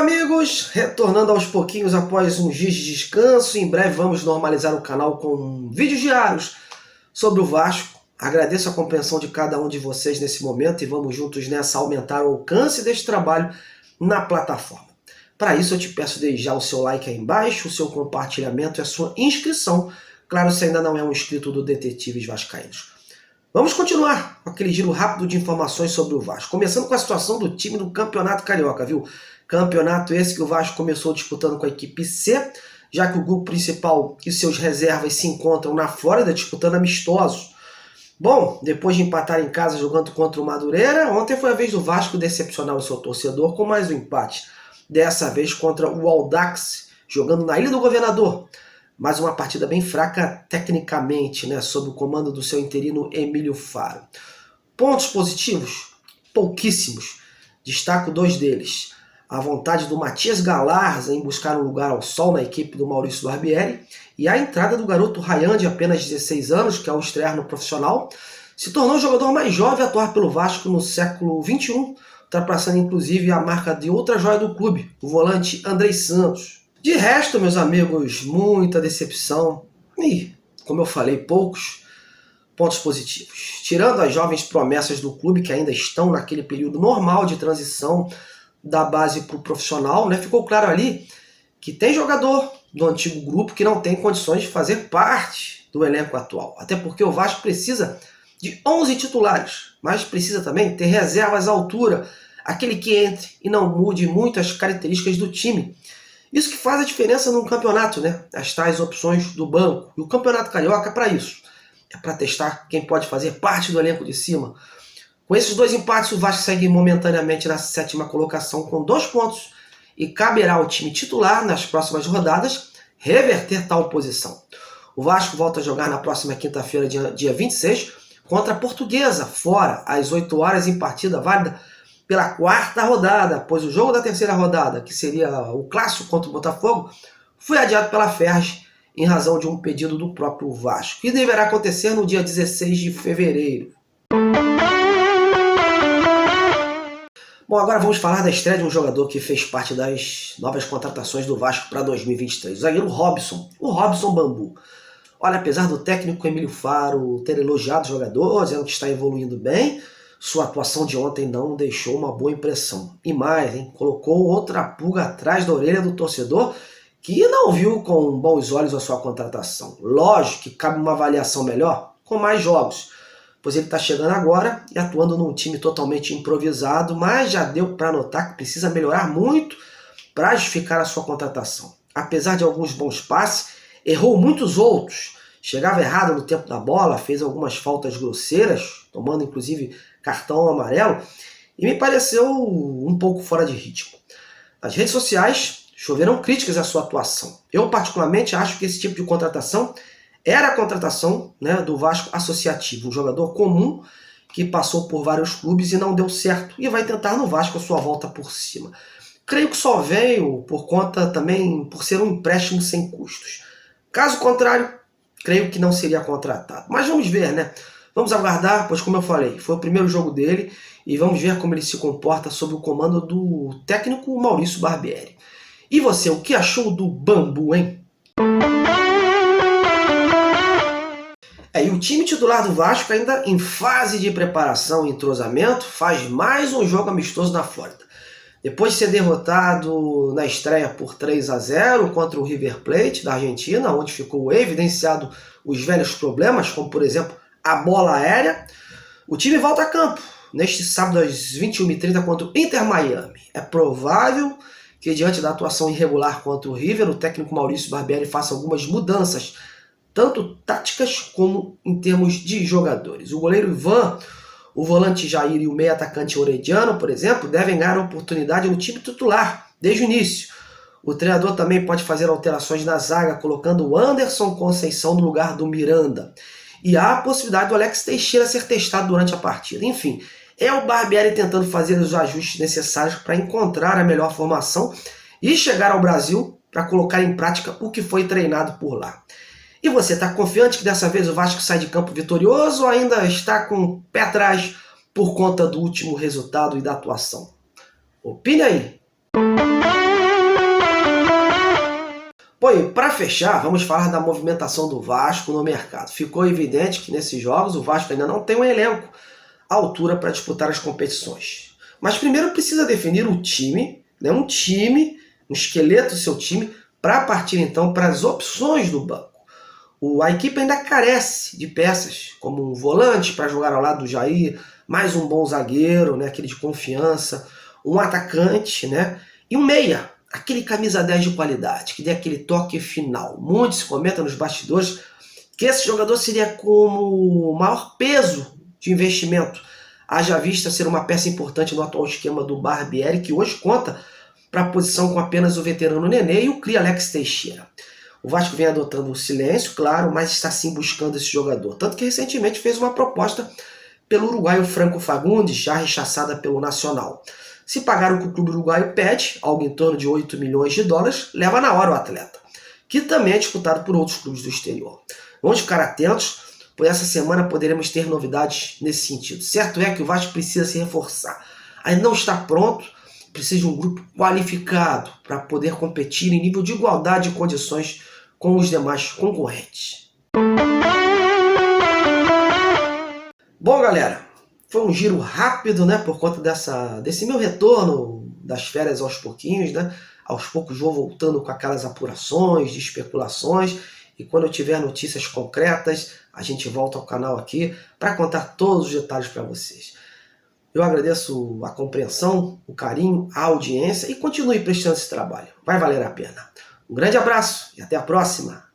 amigos, retornando aos pouquinhos após uns dias de descanso. Em breve vamos normalizar o canal com vídeos diários sobre o Vasco. Agradeço a compreensão de cada um de vocês nesse momento e vamos juntos nessa aumentar o alcance deste trabalho na plataforma. Para isso eu te peço desde já o seu like aí embaixo, o seu compartilhamento e a sua inscrição, claro, se ainda não é um inscrito do Detetives Vascaínos. Vamos continuar com aquele giro rápido de informações sobre o Vasco, começando com a situação do time no Campeonato Carioca, viu? Campeonato esse que o Vasco começou disputando com a equipe C, já que o grupo principal e seus reservas se encontram na Flórida disputando amistosos. Bom, depois de empatar em casa jogando contra o Madureira, ontem foi a vez do Vasco decepcionar o seu torcedor com mais um empate. Dessa vez contra o Audax, jogando na Ilha do Governador. Mais uma partida bem fraca tecnicamente, né, sob o comando do seu interino Emílio Faro. Pontos positivos? Pouquíssimos. Destaco dois deles. A vontade do Matias Galarza em buscar um lugar ao sol na equipe do Maurício Barbieri e a entrada do garoto Ryan, de apenas 16 anos, que ao estrear no profissional, se tornou o jogador mais jovem a atuar pelo Vasco no século XXI, ultrapassando inclusive a marca de outra joia do clube, o volante Andrei Santos. De resto, meus amigos, muita decepção e, como eu falei, poucos pontos positivos. Tirando as jovens promessas do clube que ainda estão naquele período normal de transição da base para o profissional, né? Ficou claro ali que tem jogador do antigo grupo que não tem condições de fazer parte do elenco atual. Até porque o Vasco precisa de 11 titulares, mas precisa também ter reservas à altura, aquele que entre e não mude muito as características do time. Isso que faz a diferença num campeonato, né? As tais opções do banco. E o Campeonato Carioca é para isso. É para testar quem pode fazer parte do elenco de cima. Com esses dois empates, o Vasco segue momentaneamente na 7ª colocação com 2 pontos e caberá ao time titular, nas próximas rodadas, reverter tal posição. O Vasco volta a jogar na próxima quinta-feira, dia 26, contra a Portuguesa, fora, às 8 horas, em partida válida pela 4ª rodada, pois o jogo da 3ª rodada, que seria o clássico contra o Botafogo, foi adiado pela Ferj em razão de um pedido do próprio Vasco, e deverá acontecer no dia 16 de fevereiro. Bom, agora vamos falar da estreia de um jogador que fez parte das novas contratações do Vasco para 2023, o zagueiro Robson, o Robson Bambu. Olha, apesar do técnico Emílio Faro ter elogiado o jogador, dizendo que está evoluindo bem, sua atuação de ontem não deixou uma boa impressão. E mais, hein? Colocou outra pulga atrás da orelha do torcedor que não viu com bons olhos a sua contratação. Lógico que cabe uma avaliação melhor com mais jogos, pois ele está chegando agora e atuando num time totalmente improvisado, mas já deu para notar que precisa melhorar muito para justificar a sua contratação. Apesar de alguns bons passes, errou muitos outros. Chegava errado no tempo da bola, fez algumas faltas grosseiras, tomando inclusive cartão amarelo, e me pareceu um pouco fora de ritmo. Nas redes sociais, choveram críticas à sua atuação. Eu, particularmente, acho que esse tipo de contratação era a contratação, né, do Vasco associativo, um jogador comum que passou por vários clubes e não deu certo, e vai tentar no Vasco a sua volta por cima. Creio que só veio por conta também por ser um empréstimo sem custos. Caso contrário, creio que não seria contratado. Mas vamos ver, né? Vamos aguardar, pois como eu falei, foi o primeiro jogo dele e vamos ver como ele se comporta sob o comando do técnico Maurício Barbieri. E você, o que achou do Bambu, hein? E o time titular do Vasco, ainda em fase de preparação e entrosamento, faz mais um jogo amistoso na Flórida. Depois de ser derrotado na estreia por 3-0 contra o River Plate da Argentina, onde ficou evidenciado os velhos problemas, como por exemplo a bola aérea, o time volta a campo neste sábado às 21h30 contra o Inter Miami. É provável que, diante da atuação irregular contra o River, o técnico Maurício Barbieri faça algumas mudanças, tanto táticas como em termos de jogadores. O goleiro Ivan, o volante Jair e o meio-atacante Orediano, por exemplo, devem ganhar oportunidade no time titular desde o início. O treinador também pode fazer alterações na zaga, colocando o Anderson Conceição no lugar do Miranda. E há a possibilidade do Alex Teixeira ser testado durante a partida. Enfim, é o Barbieri tentando fazer os ajustes necessários para encontrar a melhor formação e chegar ao Brasil para colocar em prática o que foi treinado por lá. E você está confiante que dessa vez o Vasco sai de campo vitorioso ou ainda está com o pé atrás por conta do último resultado e da atuação? Opine aí! Bom, e para fechar, vamos falar da movimentação do Vasco no mercado. Ficou evidente que nesses jogos o Vasco ainda não tem um elenco à altura para disputar as competições. Mas primeiro precisa definir o time, né, um esqueleto do seu time, para partir então para as opções do banco. A equipe ainda carece de peças, como um volante para jogar ao lado do Jair, mais um bom zagueiro, né, aquele de confiança, um atacante, né, e um meia, aquele camisa 10 de qualidade, que dê aquele toque final. Muito se comenta nos bastidores que esse jogador seria como o maior peso de investimento, haja vista ser uma peça importante no atual esquema do Barbieri, que hoje conta para a posição com apenas o veterano Nenê e o cria Alex Teixeira. O Vasco vem adotando o silêncio, claro, mas está sim buscando esse jogador. Tanto que recentemente fez uma proposta pelo uruguaio Franco Fagundes, já rechaçada pelo Nacional. Se pagar o que o clube uruguaio pede, algo em torno de 8 milhões de dólares, leva na hora o atleta, que também é disputado por outros clubes do exterior. Vamos ficar atentos, pois essa semana poderemos ter novidades nesse sentido. Certo é que o Vasco precisa se reforçar. Ainda não está pronto, precisa de um grupo qualificado para poder competir em nível de igualdade de condições com os demais concorrentes. Bom, galera, foi um giro rápido, né, por conta desse meu retorno das férias aos pouquinhos, né? Aos poucos vou voltando com aquelas apurações, de especulações, e quando eu tiver notícias concretas, a gente volta ao canal aqui para contar todos os detalhes para vocês. Eu agradeço a compreensão, o carinho, a audiência e continue prestando esse trabalho. Vai valer a pena. Um grande abraço e até a próxima!